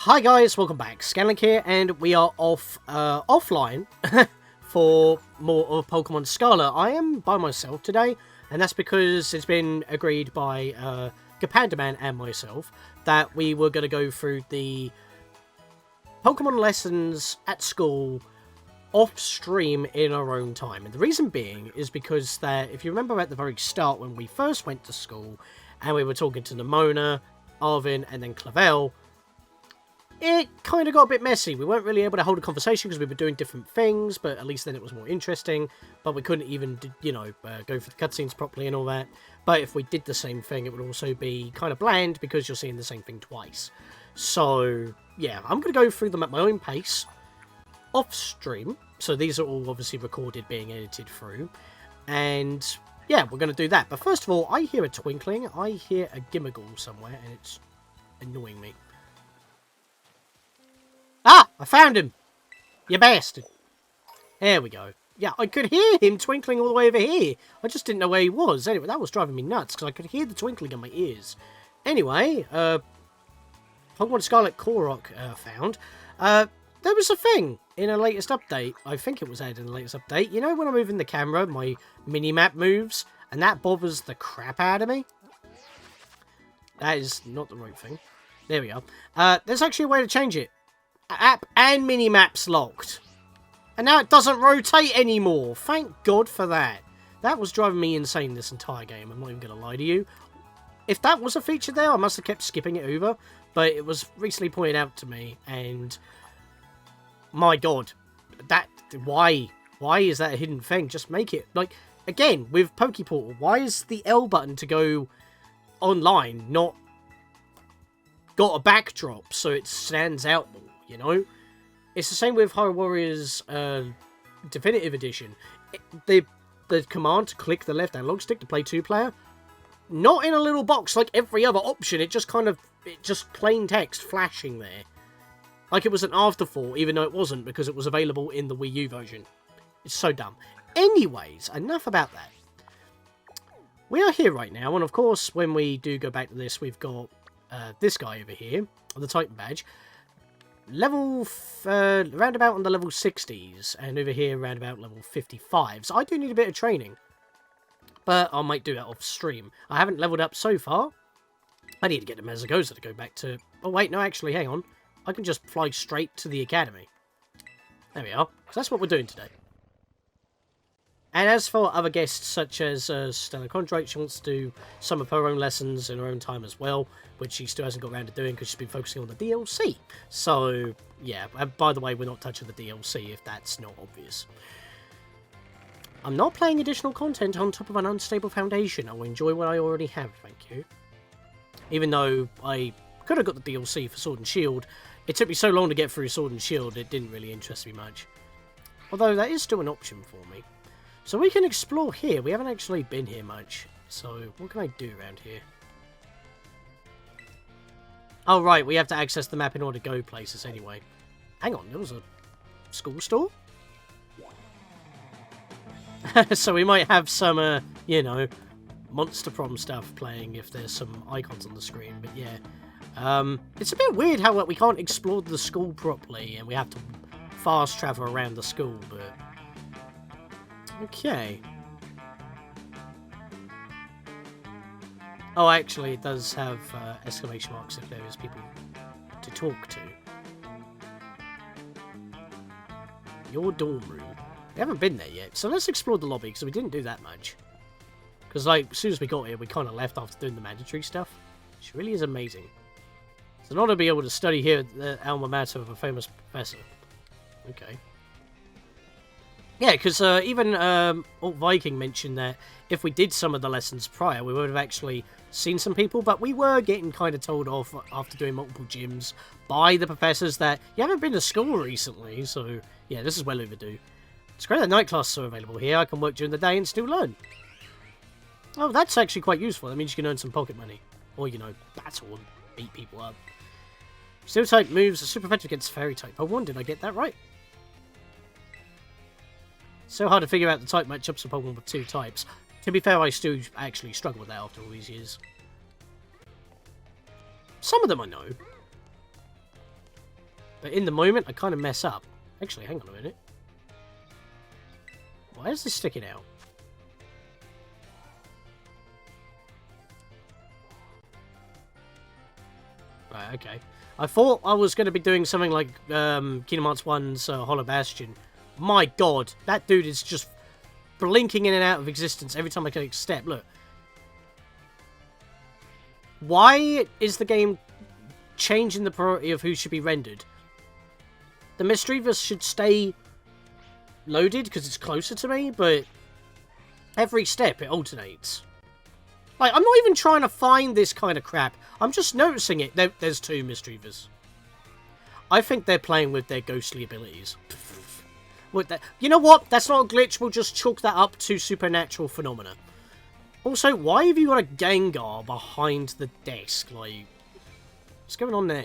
Hi guys, welcome back. Scatlink here, and we are offline for more of Pokemon Scarlet. I am by myself today, and that's because it's been agreed by Gapandaman and myself that we were going to go through the Pokemon lessons at school off-stream in our own time. And the reason being is because that, if you remember at the very start when we first went to school, and we were talking to Nimona, Arvin, and then Clavel, it kind of got a bit messy. We weren't really able to hold a conversation because we were doing different things, but at least then it was more interesting. But we couldn't even, go for the cutscenes properly and all that. But if we did the same thing, it would also be kind of bland because you're seeing the same thing twice. So, yeah, I'm going to go through them at my own pace, off-stream. So these are all obviously recorded, being edited through. And, yeah, we're going to do that. But first of all, I hear a twinkling. I hear a Gimmigle somewhere, and it's annoying me. Ah! I found him! You bastard! There we go. Yeah, I could hear him twinkling all the way over here. I just didn't know where he was. Anyway, that was driving me nuts, because I could hear the twinkling in my ears. Anyway, Pokemon Scarlet Korok found. There was a thing in a latest update. I think it was added in the latest update. You know when I'm moving the camera, my mini-map moves, and that bothers the crap out of me? That is not the right thing. There we go. There's actually a way to change it. App and mini-maps locked. And now it doesn't rotate anymore. Thank God for that. That was driving me insane this entire game. I'm not even going to lie to you. If that was a feature there, I must have kept skipping it over. But it was recently pointed out to me. And my God. Why? Why is that a hidden thing? Just make it. Like, again, with Pokeportal, why is the L button to go online not got a backdrop so it stands out more? You know, it's the same with Hyrule Warriors Definitive Edition. The command to click the left analog stick to play 2-player, not in a little box like every other option. It just just plain text flashing there, like it was an afterthought, even though it wasn't, because it was available in the Wii U version. It's so dumb. Anyways, enough about that. We are here right now, and of course, when we do go back to this, we've got this guy over here, the Titan badge. Level, round about on the level 60s, and over here round about level 55. So I do need a bit of training, but I might do that off stream. I haven't leveled up so far. I need to get to Mesagoza to go back to... Oh wait, no, actually, hang on. I can just fly straight to the academy. There we are, because that's what we're doing today. And as for other guests, such as Stella Contract, she wants to do some of her own lessons in her own time as well, which she still hasn't got around to doing because she's been focusing on the DLC. So, yeah, and by the way, we're not touching the DLC if that's not obvious. I'm not playing additional content on top of an unstable foundation. I will enjoy what I already have, thank you. Even though I could have got the DLC for Sword and Shield, it took me so long to get through Sword and Shield, it didn't really interest me much. Although, that is still an option for me. So we can explore here. We haven't actually been here much. So what can I do around here? Oh, right. We have to access the map in order to go places anyway. Hang on. There was a school store? So we might have some, Monster Prom stuff playing if there's some icons on the screen. But yeah. It's a bit weird how we can't explore the school properly and we have to fast travel around the school, but... Okay. Oh, actually, it does have exclamation marks if there is people to talk to. Your dorm room. We haven't been there yet, so let's explore the lobby, because we didn't do that much. Because, like, as soon as we got here, we kind of left after doing the mandatory stuff, which really is amazing. It's an honor to be able to study here at the alma mater of a famous professor. Okay. Yeah, because even Alt Viking mentioned that if we did some of the lessons prior, we would have actually seen some people, but we were getting kind of told off after doing multiple gyms by the professors that you haven't been to school recently, so yeah, this is well overdue. It's great that night classes are available here. I can work during the day and still learn. Oh, that's actually quite useful. That means you can earn some pocket money. Or, battle and beat people up. Steel type moves are super effective against fairy type. Oh, did I get that right? So hard to figure out the type matchups of Pokemon with 2 types. To be fair, I still actually struggle with that after all these years. Some of them I know. But in the moment, I kind of mess up. Actually, hang on a minute. Why is this sticking out? Right, okay. I thought I was going to be doing something like Kingdom Hearts 1's Hollow Bastion. My god, that dude is just blinking in and out of existence every time I take a step. Look. Why is the game changing the priority of who should be rendered? The Mischievous should stay loaded because it's closer to me, but every step it alternates. Like, I'm not even trying to find this kind of crap. I'm just noticing it. There's two Mischievous. I think they're playing with their ghostly abilities. You know what? That's not a glitch. We'll just chalk that up to supernatural phenomena. Also, why have you got a Gengar behind the desk? Like, what's going on there?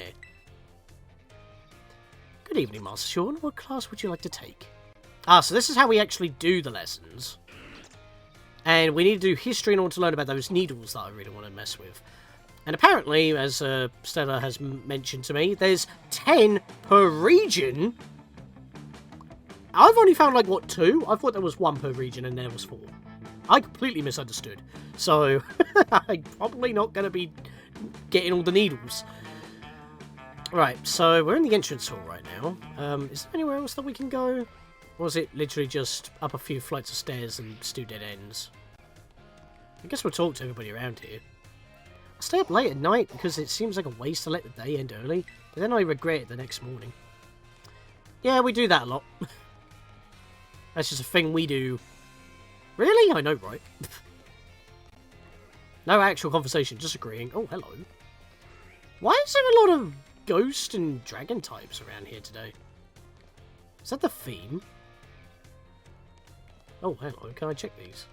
Good evening, Master Sean. What class would you like to take? Ah, so this is how we actually do the lessons. And we need to do history in order to learn about those needles that I really want to mess with. And apparently, as Stella has mentioned to me, there's 10 per region. I've only found, like, what, 2? I thought there was 1 per region and there was 4. I completely misunderstood. So, I'm probably not going to be getting all the needles. Right, so we're in the entrance hall right now. Is there anywhere else that we can go? Or is it literally just up a few flights of stairs and still dead ends? I guess we'll talk to everybody around here. I stay up late at night because it seems like a waste to let the day end early, but then I regret it the next morning. Yeah, we do that a lot. That's just a thing we do. Really? I know, right? No actual conversation, just agreeing. Oh, hello. Why is there a lot of ghost and dragon types around here today? Is that the theme? Oh, hello. Can I check these?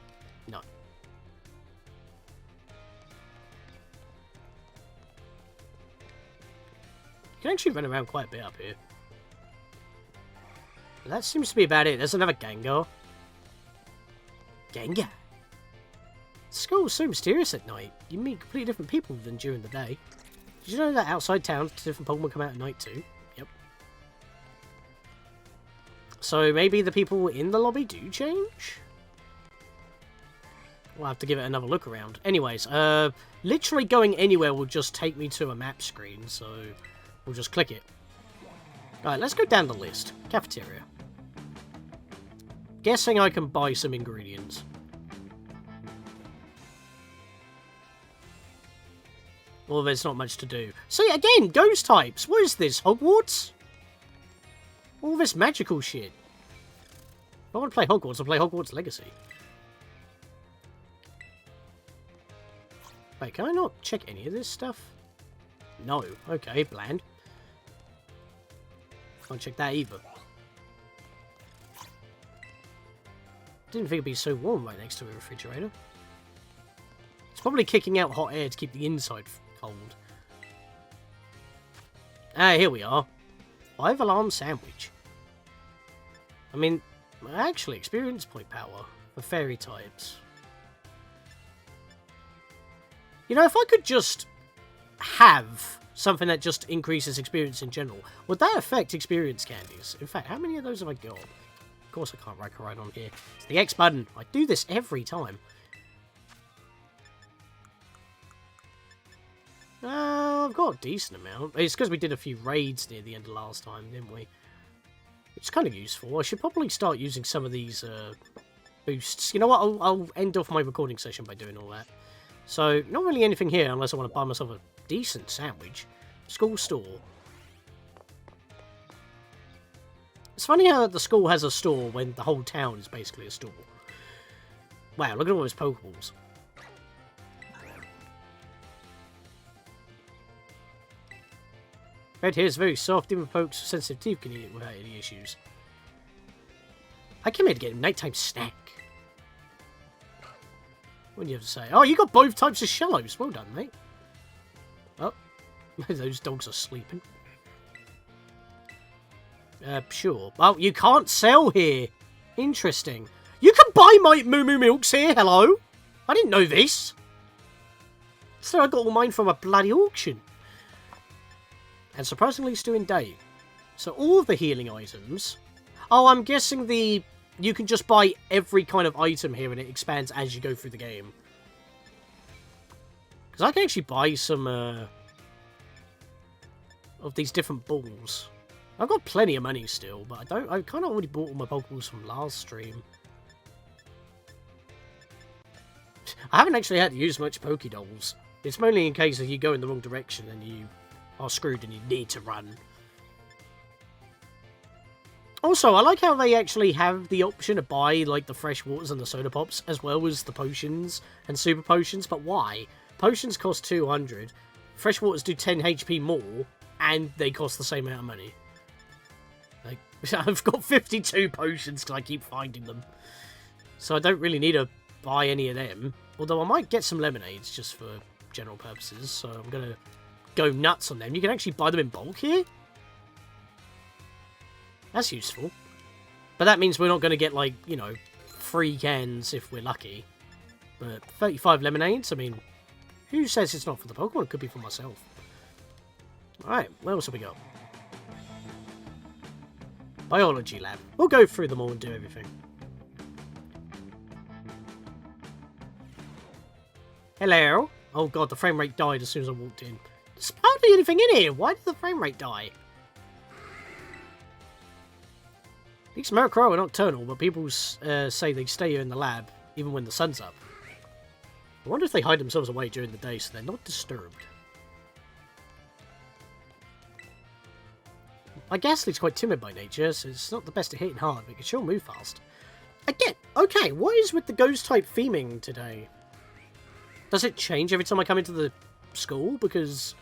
No. You can actually run around quite a bit up here. But that seems to be about it. There's another Gengar. Gengar. School's so mysterious at night. You meet completely different people than during the day. Did you know that outside town, different Pokemon come out at night too? Yep. So maybe the people in the lobby do change? We'll have to give it another look around. Anyways, literally going anywhere will just take me to a map screen, so we'll just click it. Alright, let's go down the list. Cafeteria. Guessing I can buy some ingredients. Well, there's not much to do. See, again, ghost types. What is this, Hogwarts? All this magical shit. If I want to play Hogwarts, I'll play Hogwarts Legacy. Wait, can I not check any of this stuff? No. Okay, bland. Can't check that either. Didn't think it'd be so warm right next to a refrigerator. It's probably kicking out hot air to keep the inside cold. Ah, here we are. 5-alarm sandwich. I mean, actually, experience point power for fairy types. You know, if I could just have something that just increases experience in general, would that affect experience candies? In fact, how many of those have I got? Of course I can't right on here. It's the X button. I do this every time. I've got a decent amount. It's because we did a few raids near the end of last time, didn't we? It's kind of useful. I should probably start using some of these boosts. You know what? I'll end off my recording session by doing all that. So, not really anything here unless I want to buy myself a decent sandwich. School store. It's funny how the school has a store when the whole town is basically a store. Wow, look at all those Pokeballs. Red hair is very soft, even folks with sensitive teeth can eat it without any issues. I came here to get a nighttime snack. What do you have to say? Oh, you got both types of shallows. Well done, mate. Oh, those dogs are sleeping. Sure. Oh, you can't sell here. Interesting. You can buy my Moo Moo Milks here. Hello. I didn't know this. So I got all mine from a bloody auction. And surprisingly still in date. So all of the healing items... Oh, I'm guessing you can just buy every kind of item here and it expands as you go through the game. Because I can actually buy some of these different balls. I've got plenty of money still, but I kind of already bought all my Pokeballs from last stream. I haven't actually had to use much Pokédolls. It's mainly in case if you go in the wrong direction and you are screwed and you need to run. Also, I like how they actually have the option to buy, like, the fresh waters and the soda pops, as well as the potions and super potions, but why? Potions cost 200, fresh waters do 10 HP more, and they cost the same amount of money. Like, I've got 52 potions because I keep finding them. So I don't really need to buy any of them, although I might get some lemonades just for general purposes, so I'm going to go nuts on them. You can actually buy them in bulk here? That's useful. But that means we're not going to get, like, you know, 3 cans if we're lucky. But 35 lemonades, I mean, who says it's not for the Pokemon? It could be for myself. Alright, what else have we got? Biology lab. We'll go through them all and do everything. Hello? Oh god, the frame rate died as soon as I walked in. There's hardly anything in here. Why did the frame rate die? These Murkrow are nocturnal, but people say they stay here in the lab, even when the sun's up. I wonder if they hide themselves away during the day so they're not disturbed. My Ghastly's quite timid by nature, so it's not the best at hitting hard, but it can sure move fast. Again, okay, what is with the ghost-type theming today? Does it change every time I come into the school? Because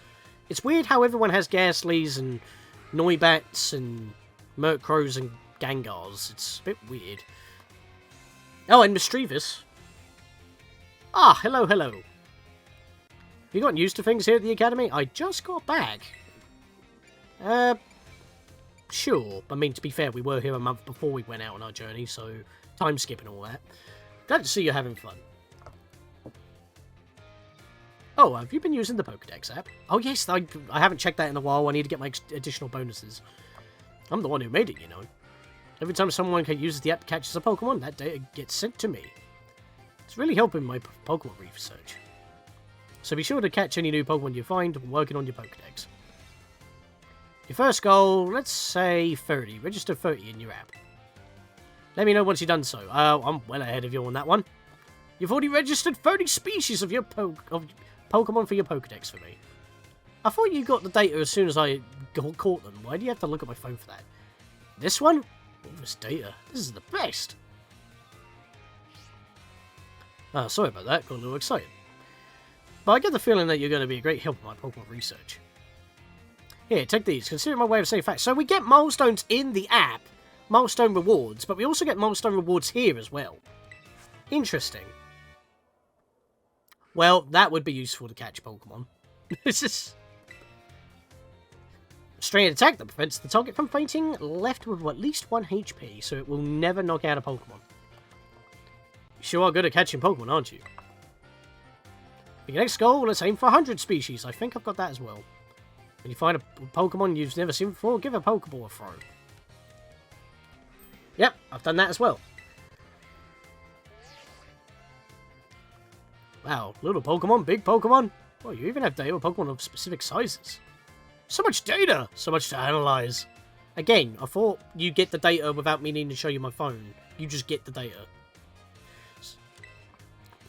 it's weird how everyone has Ghastlys and Noibats and Murkrows and Gangars. It's a bit weird. Oh, and Mischievous. Ah, hello, hello. Have you gotten used to things here at the Academy? I just got back. Sure. I mean, to be fair, we were here a month before we went out on our journey, so time skip and all that. Glad to see you're having fun. Oh, have you been using the Pokédex app? Oh, yes, I haven't checked that in a while. I need to get my additional bonuses. I'm the one who made it, you know. Every time someone uses the app to catch a Pokemon, that data gets sent to me. It's really helping my Pokemon research. So be sure to catch any new Pokemon you find when working on your Pokédex. Your first goal, let's say 30. Register 30 in your app. Let me know once you've done so. I'm well ahead of you on that one. You've already registered 30 species of your Pokemon for your Pokédex for me. I thought you got the data as soon as I caught them. Why do you have to look at my phone for that? This one? All this data. This is the best. Ah, sorry about that. Got a little excited. But I get the feeling that you're going to be a great help in my Pokemon research. Here, take these. Consider my way of saying facts. So we get milestones in the app. Milestone rewards. But we also get milestone rewards here as well. Interesting. Well, that would be useful to catch Pokemon. This is... Strain attack that prevents the target from fainting, left with at least 1 HP, so it will never knock out a Pokemon. You sure are good at catching Pokemon, aren't you? For your next goal, let's aim for 100 species. I think I've got that as well. When you find a Pokemon you've never seen before, give a Pokeball a throw. Yep, I've done that as well. Wow, little Pokemon, big Pokemon. Well, you even have data with Pokemon of specific sizes. So much data! So much to analyze. Again, I thought you get the data without me needing to show you my phone. You just get the data.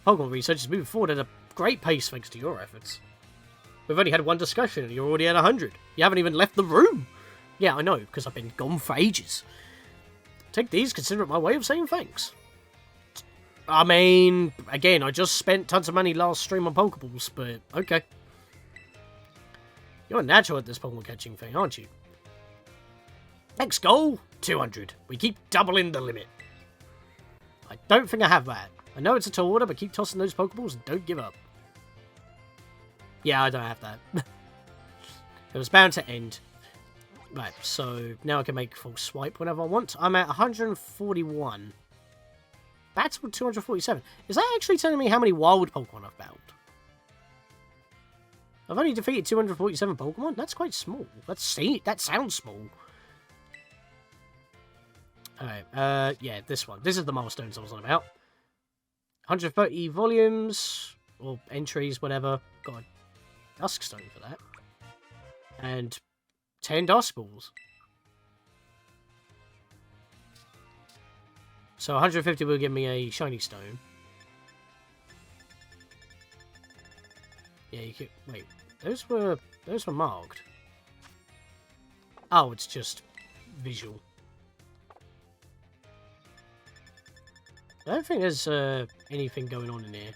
Pokemon research is moving forward at a great pace thanks to your efforts. We've only had one discussion and you're already at 100. You haven't even left the room. Yeah, I know, because I've been gone for ages. Take these, consider it my way of saying thanks. I mean, again, I just spent tons of money last stream on Pokeballs, but okay. You're natural at this Pokemon catching thing, aren't you? Next goal, 200. We keep doubling the limit. I don't think I have that. I know it's a tall order, but keep tossing those Pokeballs and don't give up. Yeah, I don't have that. It was bound to end. Right, so now I can make full swipe whenever I want. I'm at 141. Battle 247. Is that actually telling me how many wild Pokemon I've battled? I've only defeated 247 Pokemon? That's quite small. That sounds small. Alright, yeah, this one. This is the milestones I was on about. 130 volumes, or entries, whatever. Got a dusk stone for that. And 10 dusk balls. So 150 will give me a shiny stone. Yeah, you could... Wait, those were marked. Oh, it's just visual. I don't think there's anything going on in here.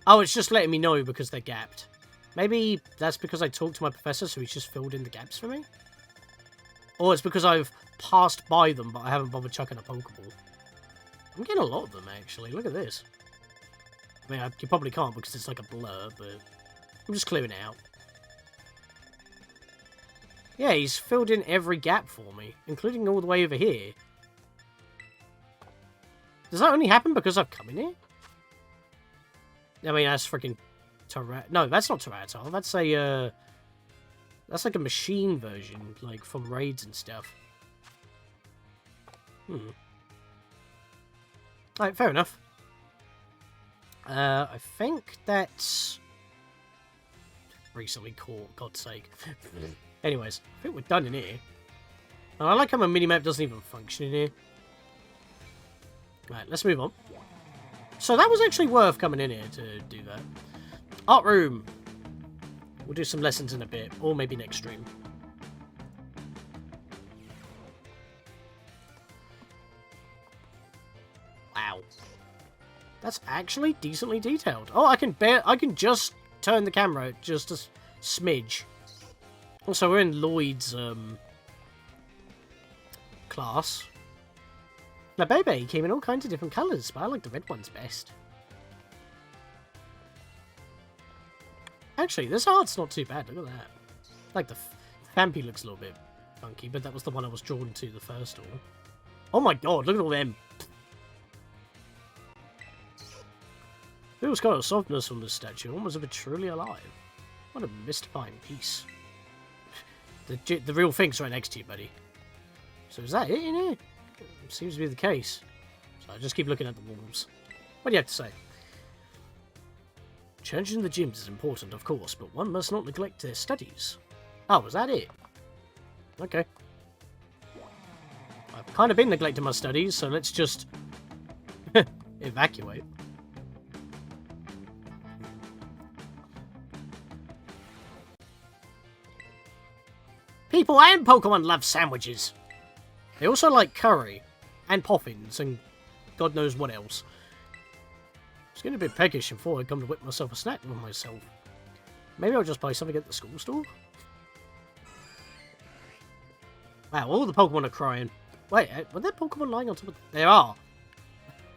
Oh, it's just letting me know because they're gapped. Maybe that's because I talked to my professor, so he's just filled in the gaps for me? Or it's because I've passed by them, but I haven't bothered chucking a Pokeball. I'm getting a lot of them, actually. Look at this. I mean, you probably can't because it's like a blur, but I'm just clearing it out. Yeah, he's filled in every gap for me, including all the way over here. Does that only happen because I've come in here? I mean, that's freaking... No, that's not Tyranitar. That's a, that's like a machine version, like, from raids and stuff. Alright, fair enough. I think that's... recently caught, God's sake. Anyways, I think we're done in here. And I like how my minimap doesn't even function in here. Right, let's move on. So that was actually worth coming in here to do that. Art room. We'll do some lessons in a bit, or maybe next stream. Wow. That's actually decently detailed. Oh, I can just turn the camera just a smidge. Also, we're in Lloyd's class. Now, Bebe came in all kinds of different colours, but I like the red ones best. Actually, this art's not too bad. Look at that. Like, the Fampi looks a little bit funky, but that was the one I was drawn to the first one. Oh my god, look at all them. Feels kind of softness from this statue, almost as if it's truly alive. What a mystifying piece. The real thing's right next to you, buddy. So is that it in here? Seems to be the case. So I just keep looking at the walls. What do you have to say? Changing the gyms is important, of course, but one must not neglect their studies. Oh, was that it? Okay. I've kind of been neglecting my studies, so let's just evacuate. People and Pokemon love sandwiches. They also like curry, and poffins, and God knows what else. It's getting a bit peckish and thought I'd come to whip myself a snack with myself. Maybe I'll just buy something at the school store? Wow, all the Pokemon are crying. Wait, were there Pokemon lying on top of... There are!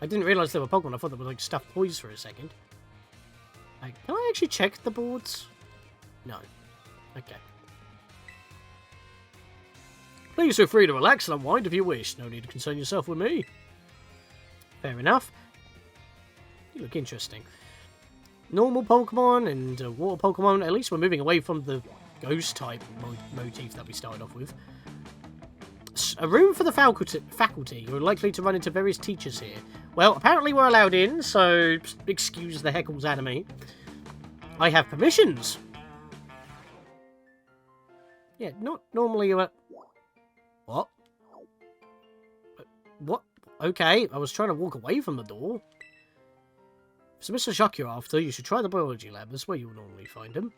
I didn't realise they were Pokemon, I thought they were like stuffed toys for a second. Like, can I actually check the boards? No. Okay. Please feel free to relax and unwind if you wish. No need to concern yourself with me. Fair enough. You look interesting. Normal Pokemon and water Pokemon. At least we're moving away from the ghost type motif that we started off with. A room for the faculty. You're likely to run into various teachers here. Well, apparently we're allowed in, so excuse the heckles out of me. I have permissions. Yeah, not normally... What? What? Okay, I was trying to walk away from the door. If it's Mr. Shock you're after, you should try the biology lab. That's where you'll normally find him.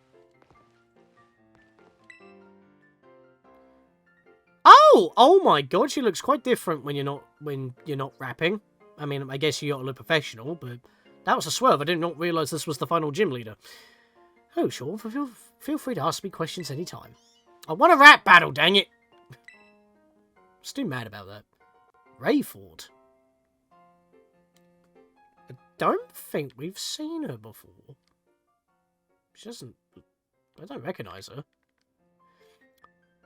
Oh! Oh my god, she looks quite different when you're not rapping. I mean, I guess you gotta look professional, but that was a swerve. I did not realise this was the final gym leader. Oh, sure. Feel free to ask me questions anytime. I want a rap battle, dang it! Still mad about that. Rayford. I don't think we've seen her before. She doesn't... I don't recognise her.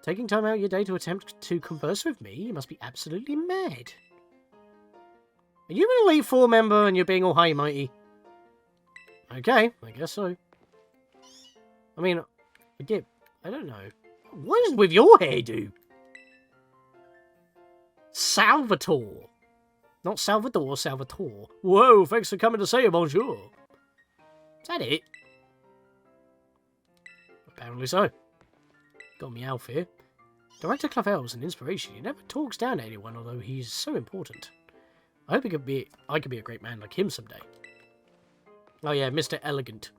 Taking time out of your day to attempt to converse with me? You must be absolutely mad. Are you an Elite Four member and you're being all high mighty? Okay, I guess so. I mean, I don't know. What is with your hairdo? Salvatore. Not Salvador, Salvatore. Whoa, thanks for coming to say a bonjour. Is that it? Apparently so. Got me Alf here. Director Clavel's an inspiration. He never talks down to anyone, although he's so important. I hope I could be a great man like him someday. Oh yeah, Mr. Elegant.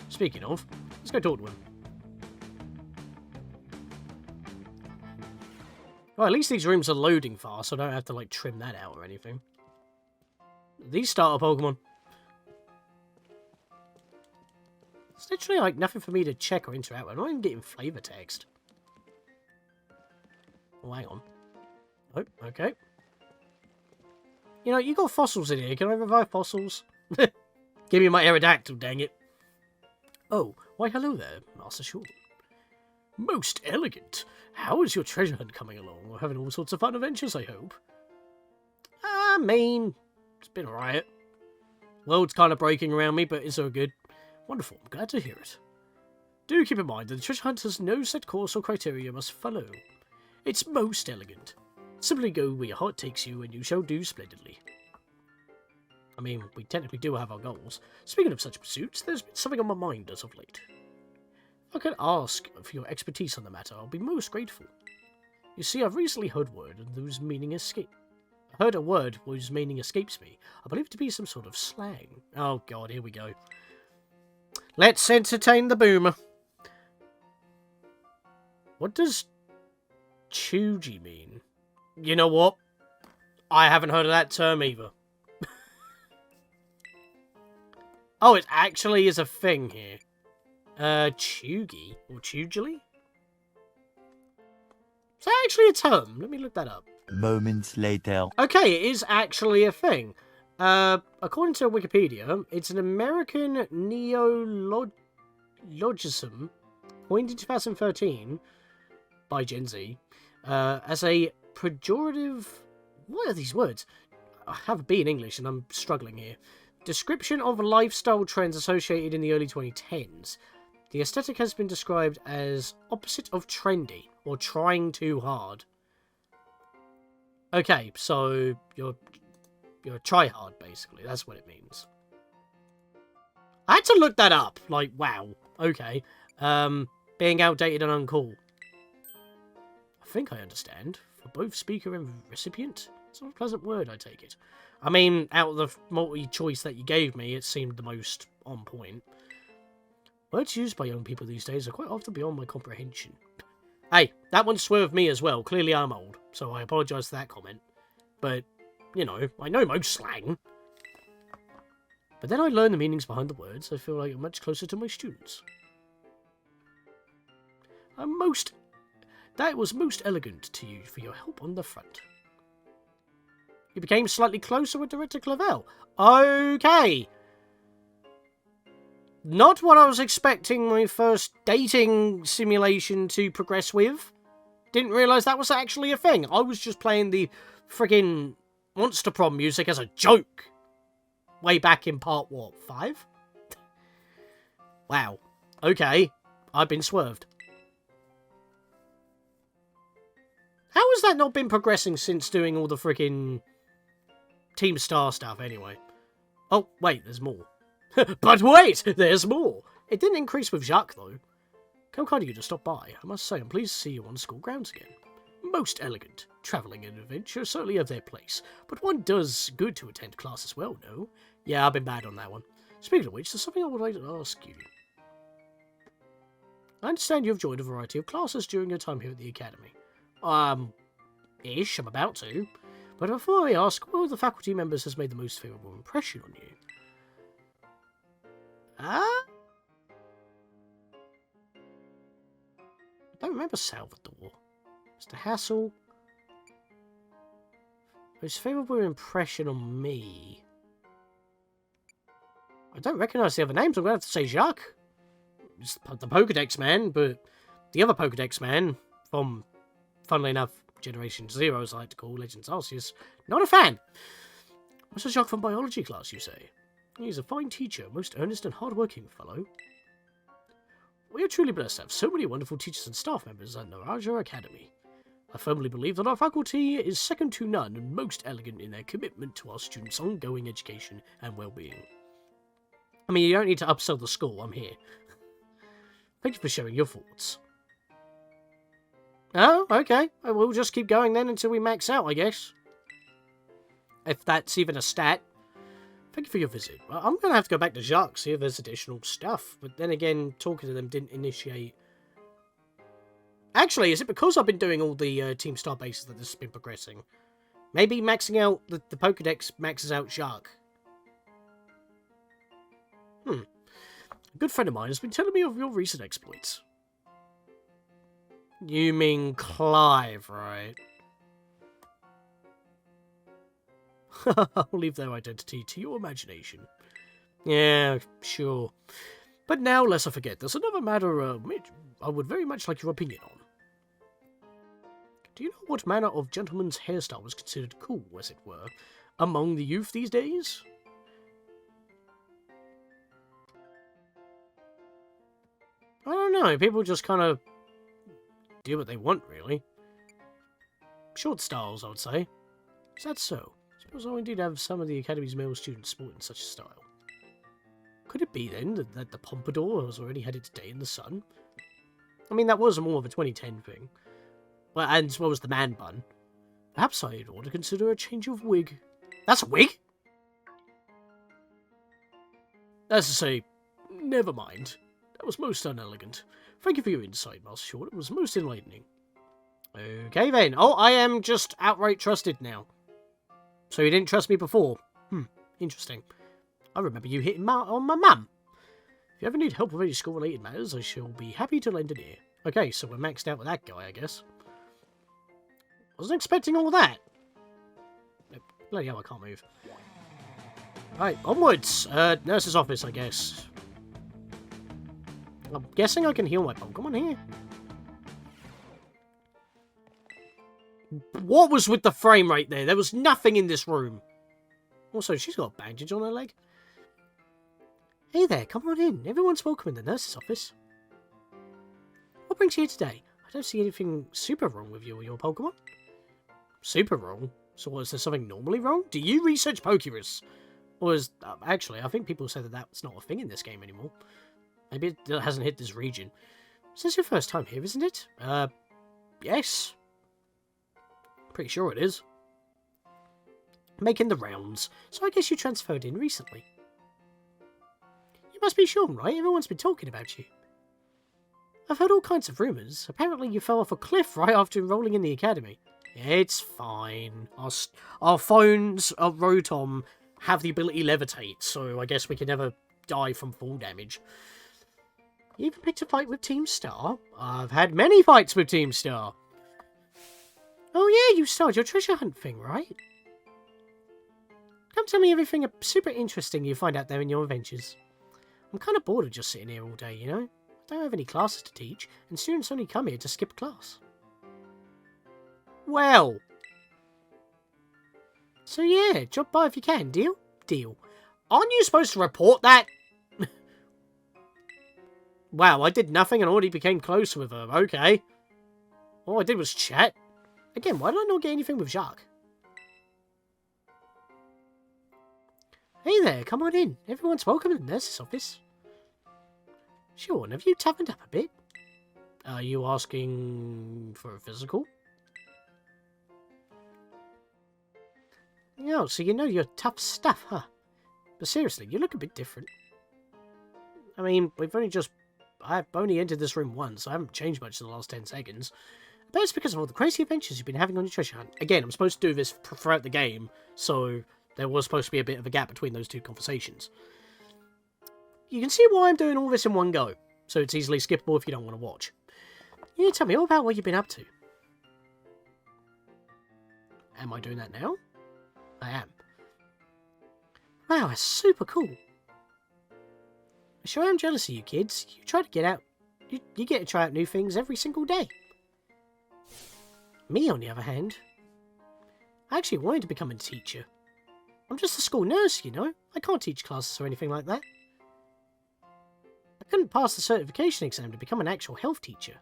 Speaking of, let's go talk to him. Well, at least these rooms are loading fast, so I don't have to, like, trim that out or anything. These starter Pokemon. It's literally, like, nothing for me to check or interact with. I'm not even getting flavor text. Oh, hang on. Oh, okay. You know, you got fossils in here. Can I revive fossils? Give me my Aerodactyl, dang it. Oh, why hello there, Master Shaw. Most elegant. How is your treasure hunt coming along? We're having all sorts of fun adventures, I hope. I mean, it's been alright. World's kind of breaking around me, but it's all good. Wonderful, I'm glad to hear it. Do keep in mind that the treasure hunt has no set course or criteria you must follow. It's most elegant. Simply go where your heart takes you, and you shall do splendidly. I mean, we technically do have our goals. Speaking of such pursuits, there's been something on my mind as of late. If I could ask for your expertise on the matter, I'll be most grateful. You see, I've recently heard a word whose meaning escapes me. I believe it to be some sort of slang. Oh god, here we go. Let's entertain the boomer. What does Chuji mean? You know what? I haven't heard of that term either. Oh, it actually is a thing here. Chugi? Or Chugily? Is that actually a term? Let me look that up. Moments later. Okay, it is actually a thing. According to Wikipedia, it's an American neologism coined in 2013 by Gen Z as a pejorative... What are these words? I have a B in English and I'm struggling here. Description of lifestyle trends associated in the early 2010s. The aesthetic has been described as opposite of trendy, or trying too hard. Okay, so you're a try-hard, basically. That's what it means. I had to look that up. Like, wow. Okay. Being outdated and uncool. I think I understand. For both speaker and recipient. It's not a pleasant word, I take it. I mean, out of the multi-choice that you gave me, it seemed the most on point. Words used by young people these days are quite often beyond my comprehension. Hey, that one swerved me as well. Clearly I'm old, so I apologise for that comment. But, you know, I know most slang. But then I learn the meanings behind the words. I feel like I'm much closer to my students. That was most elegant to you for your help on the front. You became slightly closer with Director Clavel. Okay. Not what I was expecting my first dating simulation to progress with. Didn't realise that was actually a thing. I was just playing the friggin' Monster Prom music as a joke. Way back in part, what, 5? Wow. Okay. I've been swerved. How has that not been progressing since doing all the friggin' Team Star stuff anyway? Oh, wait, there's more. But wait, there's more. It didn't increase with Jacques, though. How kind of you to stop by. I must say, I'm pleased to see you on school grounds again. Most elegant. Travelling and adventure certainly have their place, but one does good to attend class as well, no? Yeah, I've been bad on that one. Speaking of which, there's something I would like to ask you. I understand you've joined a variety of classes during your time here at the academy. I'm about to. But before I ask, what of the faculty members has made the most favourable impression on you? I don't remember Salvador. Mr. Hassel. Most favourable impression on me. I don't recognise the other names. I'm going to have to say Jacques. It's the Pokedex man, but the other Pokedex man from, funnily enough, Generation Zero, as I like to call Legends Arceus, not a fan. Mr. Jacques from biology class, you say? He's a fine teacher, most earnest and hard-working fellow. We are truly blessed to have so many wonderful teachers and staff members at Naraja Academy. I firmly believe that our faculty is second to none and most elegant in their commitment to our students' ongoing education and well-being. I mean, you don't need to upsell the school, I'm here. Thank you for sharing your thoughts. Oh, okay. We'll just keep going then until we max out, I guess. If that's even a stat. Thank you for your visit. I'm going to have to go back to Jacques, see if there's additional stuff. But then again, talking to them didn't initiate... Actually, is it because I've been doing all the Team Star bases that this has been progressing? Maybe maxing out the Pokedex maxes out Jacques. A good friend of mine has been telling me of your recent exploits. You mean Clive, right? I'll leave their identity to your imagination. Yeah, sure. But now, lest I forget, there's another matter which I would very much like your opinion on. Do you know what manner of gentleman's hairstyle was considered cool, as it were, among the youth these days? I don't know, people just kind of do what they want, really. Short styles, I would say. Is that so? I suppose I'll indeed have some of the Academy's male students sporting such a style. Could it be, then, that the pompadour has already had its day in the sun? I mean, that was more of a 2010 thing. Well, and as well as the man bun. Perhaps I ought to consider a change of wig. That's a wig? As to say, never mind. That was most unelegant. Thank you for your insight, Master Short. It was most enlightening. Okay, then. Oh, I am just outright trusted now. So you didn't trust me before? Interesting. I remember you hitting on my mum. If you ever need help with any school-related matters, I shall be happy to lend an ear. Okay, so we're maxed out with that guy, I guess. Wasn't expecting all that. Bloody hell, I can't move. Right, onwards. Nurse's office, I guess. I'm guessing I can heal my Pokemon here. What was with the frame rate there? There was nothing in this room. Also, she's got a bandage on her leg. Hey there, come on in. Everyone's welcome in the nurse's office. What brings you here today? I don't see anything super wrong with you or your Pokemon. Super wrong? So is there something normally wrong? Do you research Pokerus? Or is... actually, I think people say that that's not a thing in this game anymore. Maybe it hasn't hit this region. This is your first time here, isn't it? Yes. Pretty sure it is. Making the rounds. So I guess you transferred in recently. You must be Sean, right? Everyone's been talking about you. I've heard all kinds of rumours. Apparently you fell off a cliff right after enrolling in the academy. It's fine. Our phones, our Rotom, have the ability to levitate, so I guess we can never die from fall damage. You even picked a fight with Team Star? I've had many fights with Team Star. Oh yeah, you started your treasure hunt thing, right? Come tell me everything super interesting you find out there in your adventures. I'm kind of bored of just sitting here all day, you know? I don't have any classes to teach, and students only come here to skip class. Well. So yeah, drop by if you can, deal? Deal. Aren't you supposed to report that? Wow, I did nothing and already became close with her. Okay. All I did was chat. Again, why did I not get anything with Jacques? Hey there, come on in. Everyone's welcome in the nurse's office. Sean, have you toughened up a bit? Are you asking for a physical? Oh, so you know your tough stuff, huh? But seriously, you look a bit different. I mean, I've only entered this room once, so I haven't changed much in the last 10 seconds. But it's because of all the crazy adventures you've been having on your treasure hunt. Again, I'm supposed to do this throughout the game, so there was supposed to be a bit of a gap between those two conversations. You can see why I'm doing all this in one go, so it's easily skippable if you don't want to watch. You tell me all about what you've been up to. Am I doing that now? I am. Wow, that's super cool. I sure am jealous of you kids. You try to get out. You get to try out new things every single day. Me, on the other hand, I actually wanted to become a teacher. I'm just a school nurse, you know. I can't teach classes or anything like that. I couldn't pass the certification exam to become an actual health teacher.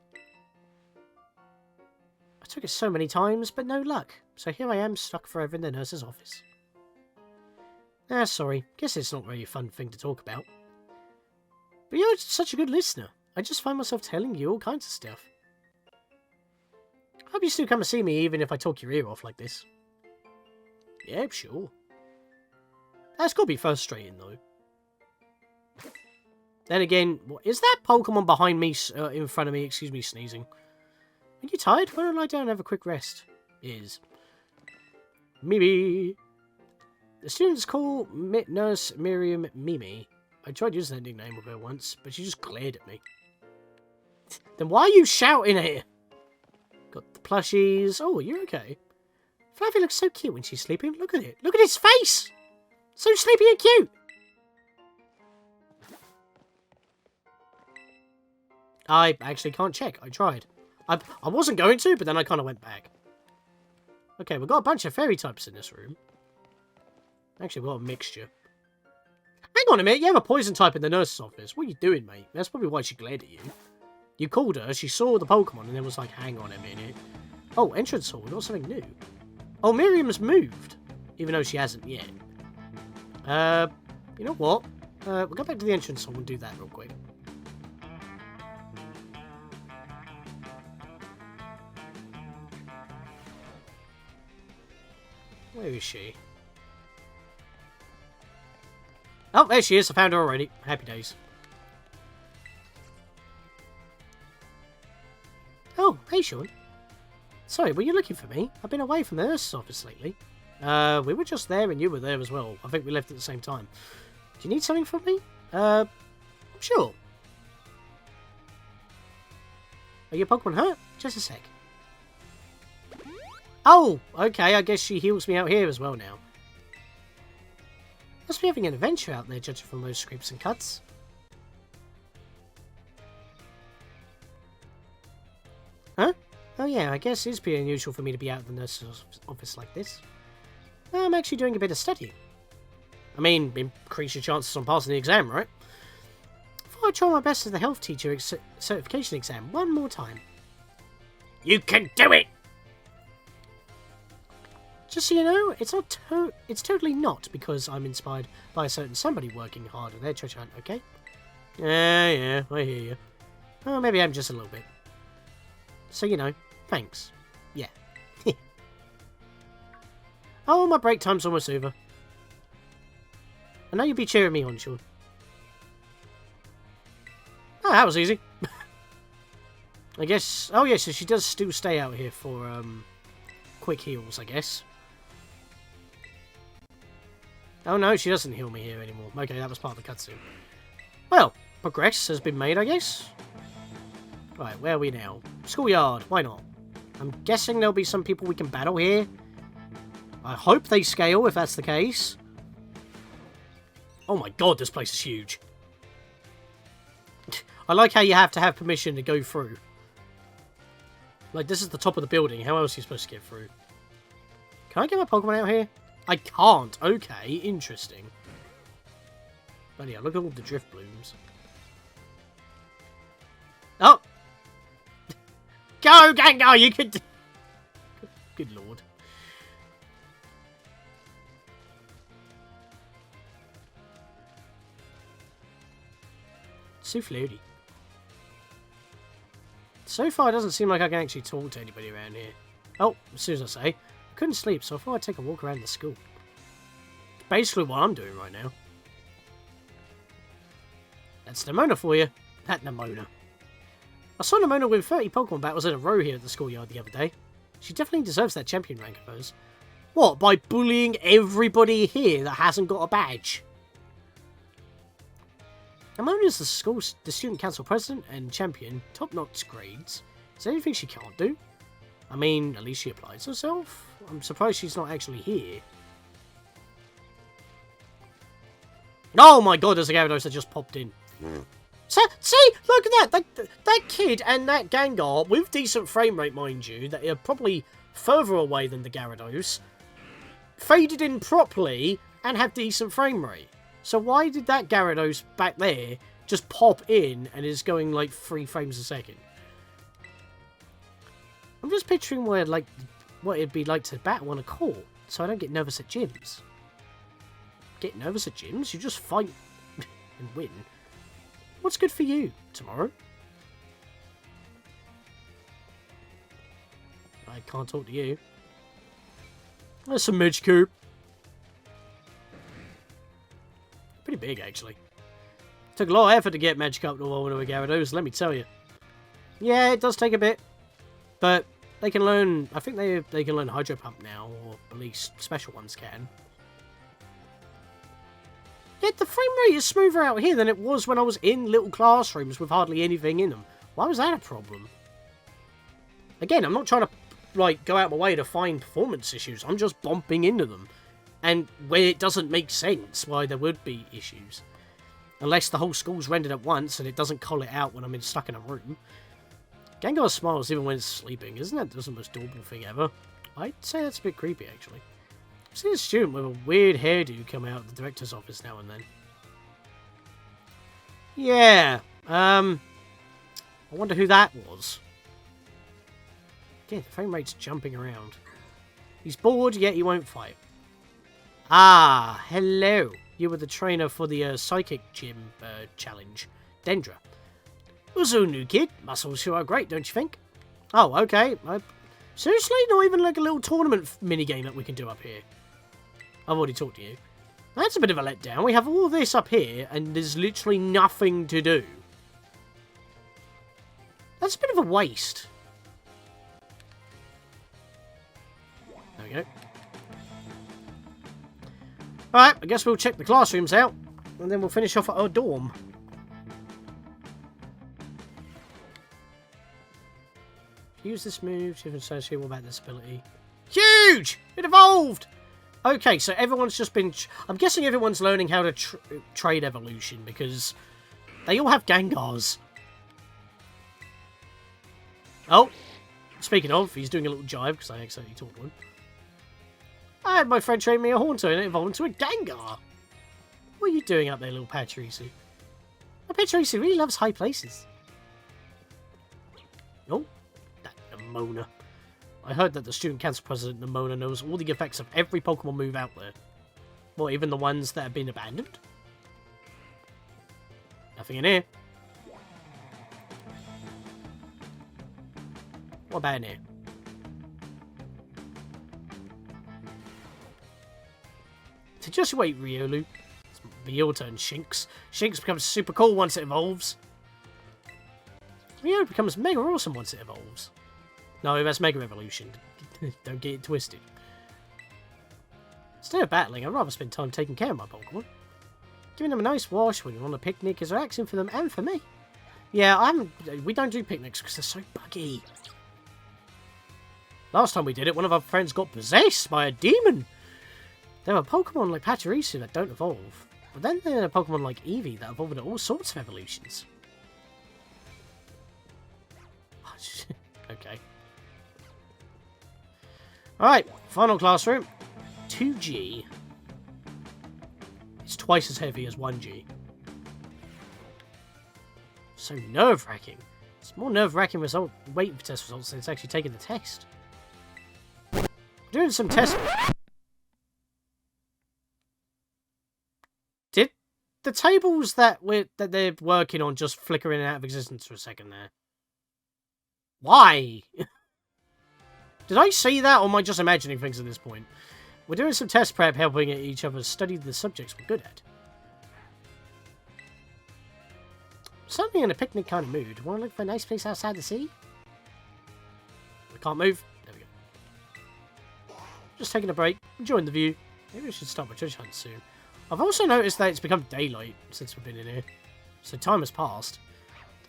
I Took it so many times, but no luck. So here I am, stuck forever in the nurse's office. Ah, sorry. Guess it's not really a fun thing to talk about. But you're such a good listener. I just find myself telling you all kinds of stuff. Hope you still come and see me even if I talk your ear off like this. Yeah, sure. That's gotta be frustrating, though. Then again, what is that Pokemon behind me, in front of me? Excuse me, sneezing. Are you tired? Why don't I lie down and have a quick rest? Is. Mimi. The students call Nurse Miriam Mimi. I tried using that nickname with her once, but she just glared at me. Then why are you shouting at her? Got the plushies. Oh, you're okay. Fluffy looks so cute when she's sleeping. Look at it. Look at his face! So sleepy and cute! I actually can't check. I tried. I wasn't going to, but then I kind of went back. Okay, we've got a bunch of fairy types in this room. Actually, we've got a mixture. Hang on a minute, you have a poison type in the nurse's office. What are you doing, mate? That's probably why she glared at you. You called her, she saw the Pokemon, and then was like, hang on a minute. Oh, entrance hall, we've got something new. Oh, Miriam's moved. Even though she hasn't yet. You know what? We'll go back to the entrance hall and do that real quick. Where is she? Oh, there she is. I found her already. Happy days. Oh, hey, Sean. Sorry, were you looking for me? I've been away from the nurse's office lately. We were just there and you were there as well. I think we left at the same time. Do you need something from me? Sure. Are your Pokemon hurt? Just a sec. Oh, okay, I guess she heals me out here as well now. Must be having an adventure out there, judging from those scrapes and cuts. Huh? Oh yeah, I guess it's pretty unusual for me to be out of the nurse's office like this. I'm actually doing a bit of studying. I mean, increase your chances on passing the exam, right? Thought I'd try my best at the health teacher certification exam one more time. You can do it! Just so you know, it's totally not because I'm inspired by a certain somebody working hard on their treasure hunt, okay? Yeah, I hear you. Oh, maybe I'm just a little bit. So, you know, thanks. Yeah. Oh, my break time's almost over. I know you'll be cheering me on, Sean. Oh, that was easy. I guess... Oh, yeah, so she does still stay out here for, quick heals, I guess. Oh no, she doesn't heal me here anymore. Okay, that was part of the cutscene. Well, progress has been made, I guess. Right, where are we now? Schoolyard, why not? I'm guessing there'll be some people we can battle here. I hope they scale, if that's the case. Oh my god, this place is huge. I like how you have to have permission to go through. Like, this is the top of the building. How else are you supposed to get through? Can I get my Pokemon out here? I can't. Okay, interesting. But yeah, look at all the drift blooms. Oh! Go, Gengar! You can... Good lord. So floaty. So far, it doesn't seem like I can actually talk to anybody around here. Oh, as soon as I say... I couldn't sleep, so I thought I'd take a walk around the school. Basically what I'm doing right now. That's Nemona for you. That Nemona. I saw Nemona win 30 Pokemon battles in a row here at the schoolyard the other day. She definitely deserves that champion rank of hers. What, by bullying everybody here that hasn't got a badge? Nemona's the student council president and champion, top-notch grades. Is there anything she can't do? I mean, at least she applies herself. I'm surprised she's not actually here. Oh my god, there's a Gyarados that just popped in. So, see, look at that. That kid and that Gengar, with decent frame rate, mind you, that are probably further away than the Gyarados, faded in properly and have decent frame rate. So why did that Gyarados back there just pop in and is going like 3 frames a second? I'm just picturing where, like, what it'd be like to battle on a court, so I don't get nervous at gyms. Get nervous at gyms? You just fight and win. What's good for you tomorrow? I can't talk to you. There's some Magikarp. Pretty big, actually. Took a lot of effort to get Magikarp to one of the Gyarados, let me tell you. Yeah, it does take a bit. But they can learn... I think they can learn Hydro Pump now, or at least special ones can. Yet the frame rate is smoother out here than it was when I was in little classrooms with hardly anything in them. Why was that a problem? Again, I'm not trying to, like, go out my way to find performance issues. I'm just bumping into them. And where it doesn't make sense why there would be issues. Unless the whole school's rendered at once and it doesn't call it out when I'm stuck in a room. Gengar smiles even when it's sleeping. Isn't that the most adorable thing ever? I'd say that's a bit creepy, actually. I've seen a student with a weird hairdo come out of the director's office now and then. Yeah. I wonder who that was. Again, the frame rate's jumping around. He's bored, yet he won't fight. Ah, hello. You were the trainer for the Psychic Gym challenge. Dendra. Uzu, new kid. Muscles sure are great, don't you think? Oh, okay. Seriously? Not even like a little tournament minigame that we can do up here? I've already talked to you. That's a bit of a letdown. We have all this up here, and there's literally nothing to do. That's a bit of a waste. There we go. Alright, I guess we'll check the classrooms out, and then we'll finish off at our dorm. Use this move to associate with that disability. Huge! It evolved! Okay, so everyone's just been... I'm guessing everyone's learning how to trade evolution, because they all have Gengars. Oh! Speaking of, he's doing a little jive, because I accidentally taught one. I had my friend train me a Haunter, and it evolved into a Gengar! What are you doing up there, little Pachirisu? My Pachirisu really loves high places. Oh, that Nemona. I heard that the student council president, Nemona, knows all the effects of every Pokemon move out there. Well, even the ones that have been abandoned? Nothing in here. What about in here? So just wait, Riolu. It's your turn, Shinx. Shinx becomes super cool once it evolves. Riolu becomes mega awesome once it evolves. No, that's Mega Evolution. Don't get it twisted. Instead of battling, I'd rather spend time taking care of my Pokemon. Giving them a nice wash when you're on a picnic is relaxing for them and for me. Yeah, we don't do picnics because they're so buggy. Last time we did it, one of our friends got possessed by a demon. There are Pokemon like Pachirisu that don't evolve. But then there are Pokemon like Eevee that evolve into all sorts of evolutions. Okay. Alright, final classroom. 2G. It's twice as heavy as 1G. So nerve-wracking. It's more nerve-wracking waiting for test results than it's actually taking the test. We're doing some tests. Did the tables that they're working on just flicker in and out of existence for a second there? Why? Did I see that, or am I just imagining things at this point? We're doing some test prep, helping each other study the subjects we're good at. Certainly in a picnic kind of mood. Want to look for a nice place outside the city? We can't move. There we go. Just taking a break, enjoying the view. Maybe we should start my treasure hunt soon. I've also noticed that it's become daylight since we've been in here. So time has passed.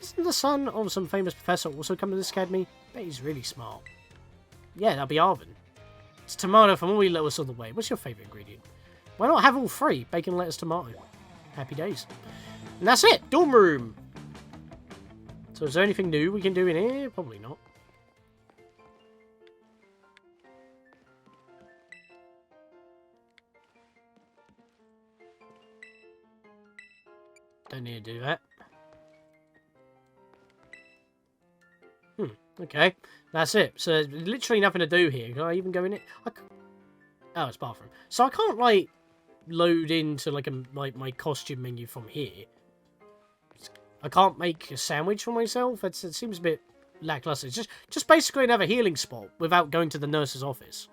Isn't the son of some famous professor also come to this academy? Bet he's really smart. Yeah, that'll be Arvin. It's tomato from all we let us all the way. What's your favourite ingredient? Why not have all three? Bacon, lettuce, tomato. Happy days. And that's it! Dorm room! So is there anything new we can do in here? Probably not. Don't need to do that. Okay, that's it. So, literally nothing to do here. Can I even go in it? Oh, it's bathroom. So I can't, like, load into, like, my costume menu from here. I can't make a sandwich for myself? It seems a bit lackluster. It's just basically another healing spot without going to the nurse's office.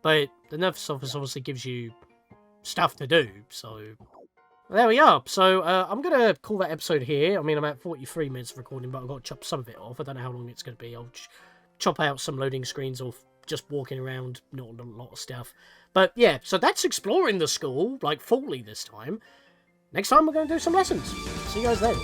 But the nurse's office obviously gives you stuff to do, so... There we are. So, I'm going to call that episode here. I mean, I'm at 43 minutes of recording, but I've got to chop some of it off. I don't know how long it's going to be. I'll chop out some loading screens or just walking around, not a lot of stuff. But, yeah, so that's exploring the school, like, fully this time. Next time, we're going to do some lessons. See you guys then.